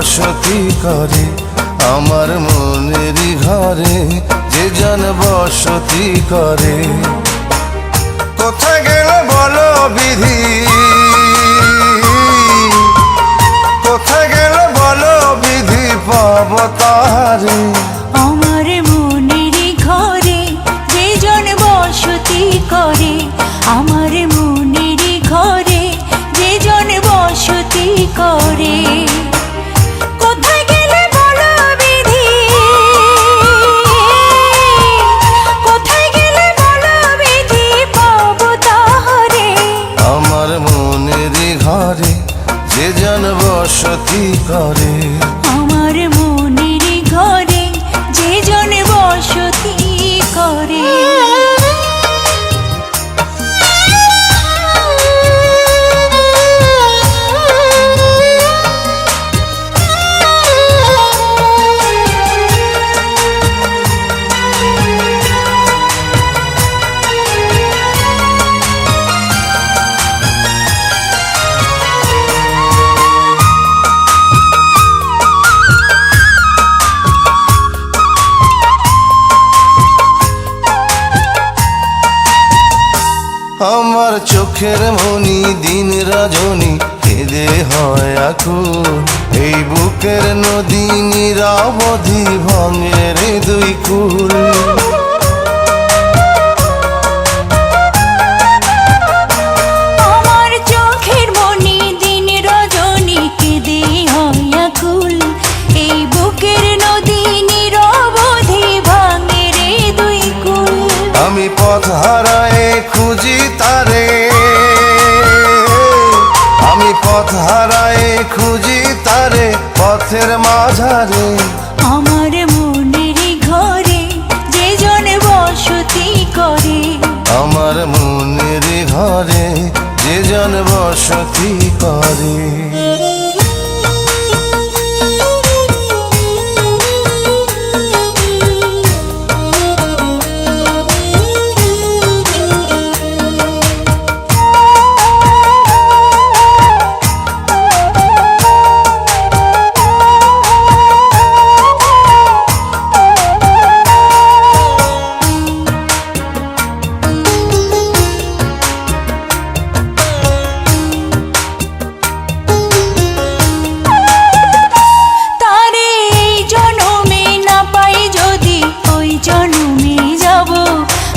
বসতি করে আমার মনেরই ঘরে, যে জন বসতি করে। কোথায় গেল বলো বিধি, কোথায় গেল বলো বিধি, পাব তাহারে। আমার মনেরই ঘরে যে জন বসতি করে, আমার মনেরই ঘরে যে জন বসতি করে। কোথায় গেলে বলো বিধি, কোথায় গেলে বলো বিধি, পাব তাহারে। আমার মনেরই ঘরে যে জন বসতি করে, আমার মনেরই ঘরে যে জন বসতি করে। আমার চোখের মনি দিন রজনী কেঁদে হয় আকুল, এই বুকের নদী নিরাবধি ভাঙে রে দুই কুল। আমার চোখের মনি দিন রজনী কেঁদে হয় আকুল, এই বুকের নদী নিরবধি ভাঙে রে দুই কুল। আমি পথ হারায়ে খুঁজি তারে, আমি পথ হারায়ে খুঁজি তারে পথের মাঝারে। আমার মনেরই ঘরে যে জন বসতি করে, আমার মনেরই ঘরে যে জন বসতি করে।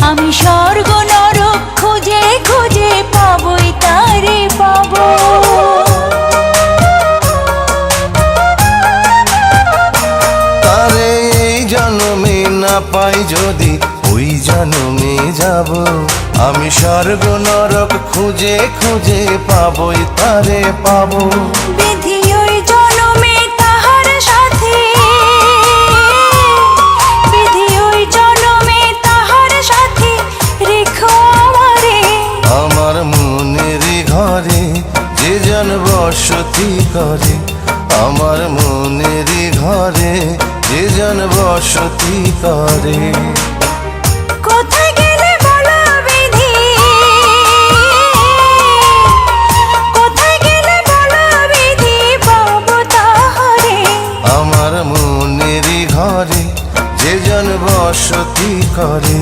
আমি স্বর্গ নরক খুঁজে খুঁজে পাবই তারে পাব। তারে এই জন্মে না পাই যদি ওই জন্মে যাব, আমি স্বর্গ নরক খুঁজে খুঁজে পাবই তারে পাব। বিধি ওই জন্মে তাহার সাথে, বিধি ওই জন্মে তাহার সাথে রেখো আমারে। আমার মনেরই ঘরে যে জন বসতি করে, আমার মনেরই ঘরে যে জন বসতি করে। কোথায় গেলে বলো বিধি, কোথায় গেলে বলো বিধি, পাব তাহারে। আমার মনেরই ঘরে যে জন বসতি করে।